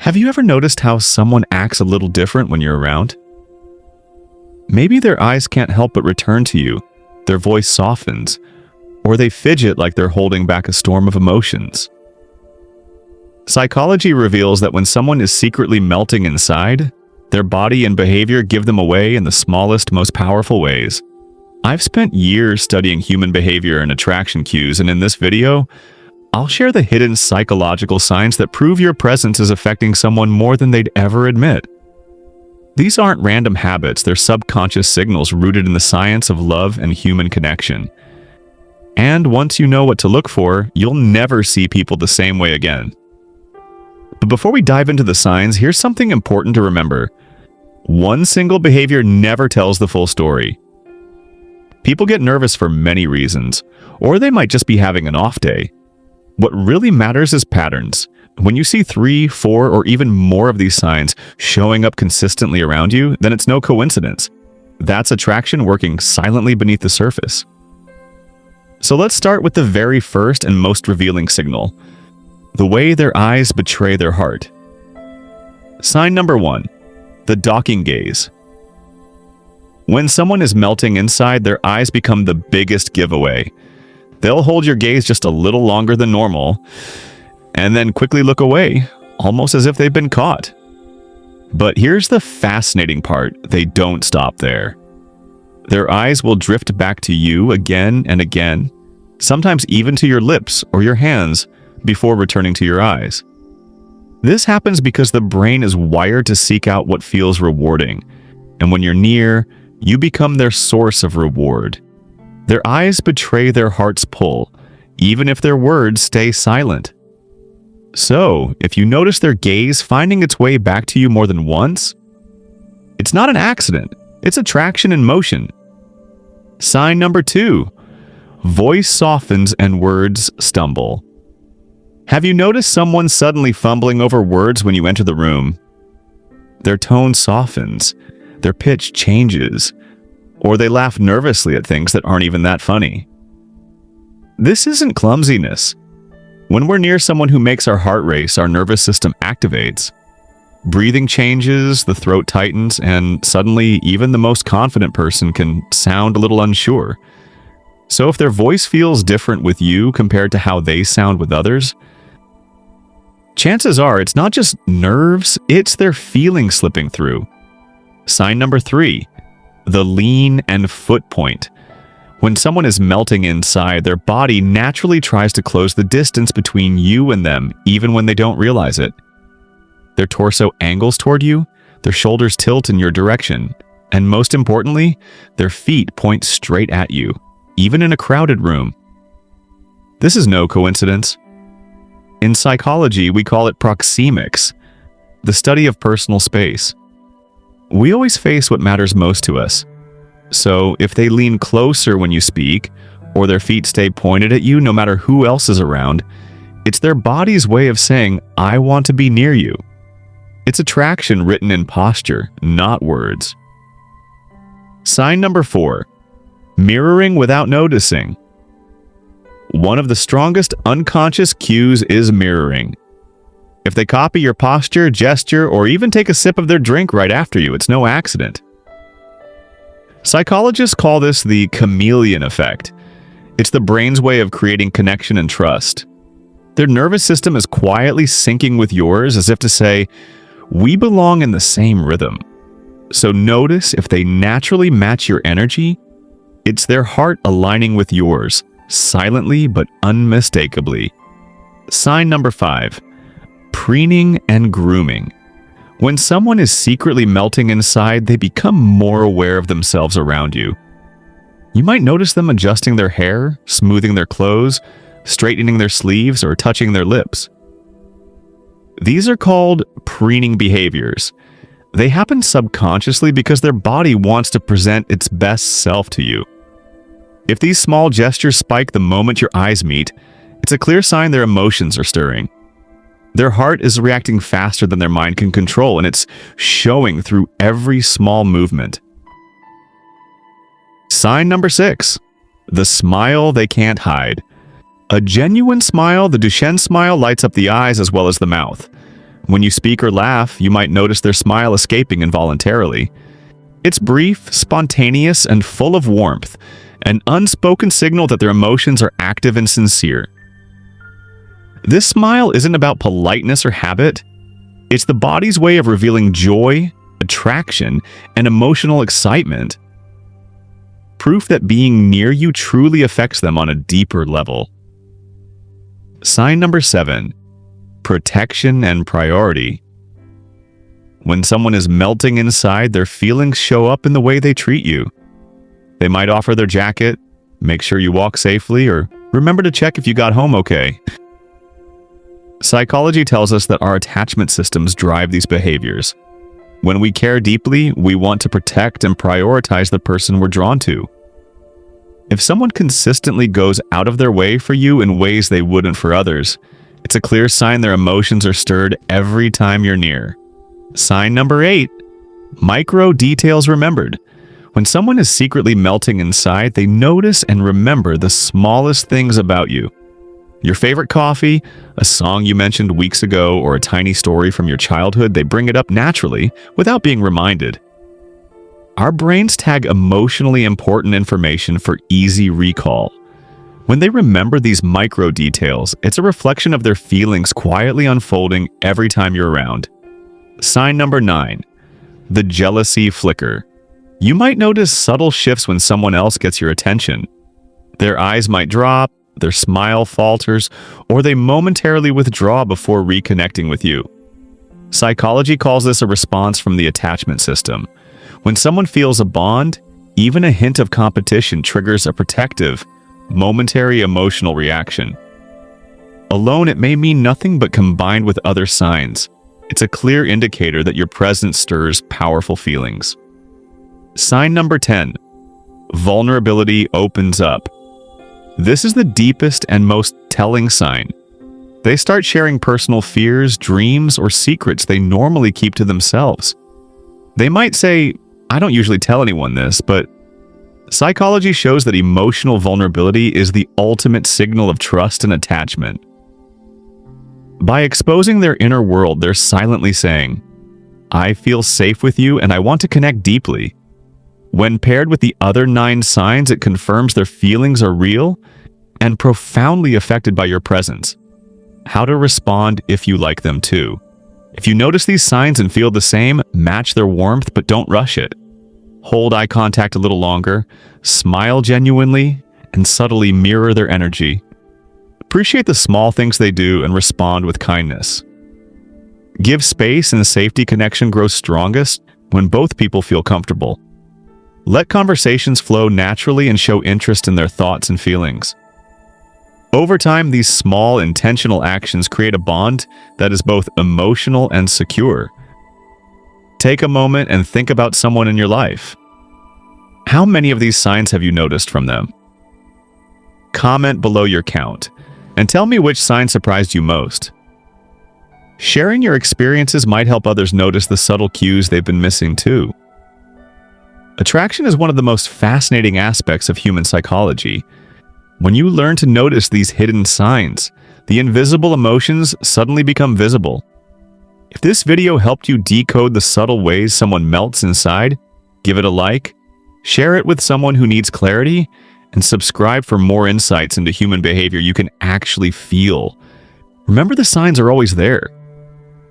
Have you ever noticed how someone acts a little different when you're around? Maybe their eyes can't help but return to you, their voice softens, or they fidget like they're holding back a storm of emotions. Psychology reveals that when someone is secretly melting inside, their body and behavior give them away in the smallest, most powerful ways. I've spent years studying human behavior and attraction cues, and in this video, I'll share the hidden psychological signs that prove your presence is affecting someone more than they'd ever admit. These aren't random habits, they're subconscious signals rooted in the science of love and human connection. And once you know what to look for, you'll never see people the same way again. But before we dive into the signs, here's something important to remember. One single behavior never tells the full story. People get nervous for many reasons, or they might just be having an off day. What really matters is patterns. When you see 3, 4, or even more of these signs showing up consistently around you, then it's no coincidence. That's attraction working silently beneath the surface. So let's start with the very first and most revealing signal: the way their eyes betray their heart. Sign number 1, the docking gaze. When someone is melting inside, their eyes become the biggest giveaway. They'll hold your gaze just a little longer than normal, and then quickly look away, almost as if they've been caught. But here's the fascinating part: they don't stop there. Their eyes will drift back to you again and again, sometimes even to your lips or your hands, before returning to your eyes. This happens because the brain is wired to seek out what feels rewarding, and when you're near, you become their source of reward. Their eyes betray their heart's pull, even if their words stay silent. So, if you notice their gaze finding its way back to you more than once, it's not an accident, it's attraction in motion. Sign number 2, voice softens and words stumble. Have you noticed someone suddenly fumbling over words when you enter the room? Their tone softens, their pitch changes, or they laugh nervously at things that aren't even that funny. This isn't clumsiness. When we're near someone who makes our heart race, our nervous system activates. Breathing changes, the throat tightens, and suddenly even the most confident person can sound a little unsure. So if their voice feels different with you compared to how they sound with others, chances are it's not just nerves, it's their feelings slipping through. Sign number 3, the lean and foot point. When someone is melting inside, their body naturally tries to close the distance between you and them, even when they don't realize it. Their torso angles toward you, their shoulders tilt in your direction, and most importantly, their feet point straight at you, even in a crowded room. This is no coincidence. In psychology, we call it proxemics, the study of personal space. We always face what matters most to us. So if they lean closer when you speak, or their feet stay pointed at you no matter who else is around, it's their body's way of saying, "I want to be near you." It's attraction written in posture, not words. Sign number 4, mirroring without noticing. One of the strongest unconscious cues is mirroring. If they copy your posture, gesture, or even take a sip of their drink right after you, it's no accident. Psychologists call this the chameleon effect. It's the brain's way of creating connection and trust. Their nervous system is quietly syncing with yours, as if to say, "We belong in the same rhythm." So notice if they naturally match your energy. It's their heart aligning with yours, silently but unmistakably. Sign number 5, preening and grooming. When someone is secretly melting inside, they become more aware of themselves around you. You might notice them adjusting their hair, smoothing their clothes, straightening their sleeves, or touching their lips. These are called preening behaviors. They happen subconsciously because their body wants to present its best self to you. If these small gestures spike the moment your eyes meet, it's a clear sign their emotions are stirring. Their heart is reacting faster than their mind can control, and it's showing through every small movement. Sign number 6, the smile they can't hide. A genuine smile, the Duchenne smile, lights up the eyes as well as the mouth. When you speak or laugh, you might notice their smile escaping involuntarily. It's brief, spontaneous, and full of warmth, an unspoken signal that their emotions are active and sincere. This smile isn't about politeness or habit. It's the body's way of revealing joy, attraction, and emotional excitement. Proof that being near you truly affects them on a deeper level. Sign number 7. Protection and priority. When someone is melting inside, their feelings show up in the way they treat you. They might offer their jacket, make sure you walk safely, or remember to check if you got home okay. Psychology tells us that our attachment systems drive these behaviors. When we care deeply, we want to protect and prioritize the person we're drawn to. If someone consistently goes out of their way for you in ways they wouldn't for others, it's a clear sign their emotions are stirred every time you're near. Sign number 8. Micro details remembered. When someone is secretly melting inside, they notice and remember the smallest things about you. Your favorite coffee, a song you mentioned weeks ago, or a tiny story from your childhood, they bring it up naturally without being reminded. Our brains tag emotionally important information for easy recall. When they remember these micro details, it's a reflection of their feelings quietly unfolding every time you're around. Sign number 9. The jealousy flicker. You might notice subtle shifts when someone else gets your attention. Their eyes might drop, their smile falters, or they momentarily withdraw before reconnecting with you. Psychology calls this a response from the attachment system. When someone feels a bond, even a hint of competition triggers a protective, momentary emotional reaction. Alone, it may mean nothing, but combined with other signs, it's a clear indicator that your presence stirs powerful feelings. Sign number 10. Vulnerability opens up. This is the deepest and most telling sign. They start sharing personal fears, dreams, or secrets they normally keep to themselves. They might say, "I don't usually tell anyone this," but psychology shows that emotional vulnerability is the ultimate signal of trust and attachment. By exposing their inner world, they're silently saying, "I feel safe with you and I want to connect deeply." When paired with the other 9 signs, it confirms their feelings are real and profoundly affected by your presence. How to respond if you like them too. If you notice these signs and feel the same, match their warmth but don't rush it. Hold eye contact a little longer, smile genuinely, and subtly mirror their energy. Appreciate the small things they do and respond with kindness. Give space, and safety connection grows strongest when both people feel comfortable. Let conversations flow naturally and show interest in their thoughts and feelings. Over time, these small, intentional actions create a bond that is both emotional and secure. Take a moment and think about someone in your life. How many of these signs have you noticed from them? Comment below your count, and tell me which sign surprised you most. Sharing your experiences might help others notice the subtle cues they've been missing too. Attraction is one of the most fascinating aspects of human psychology. When you learn to notice these hidden signs, the invisible emotions suddenly become visible. If this video helped you decode the subtle ways someone melts inside, give it a like, share it with someone who needs clarity, and subscribe for more insights into human behavior you can actually feel. Remember, the signs are always there.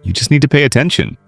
You just need to pay attention.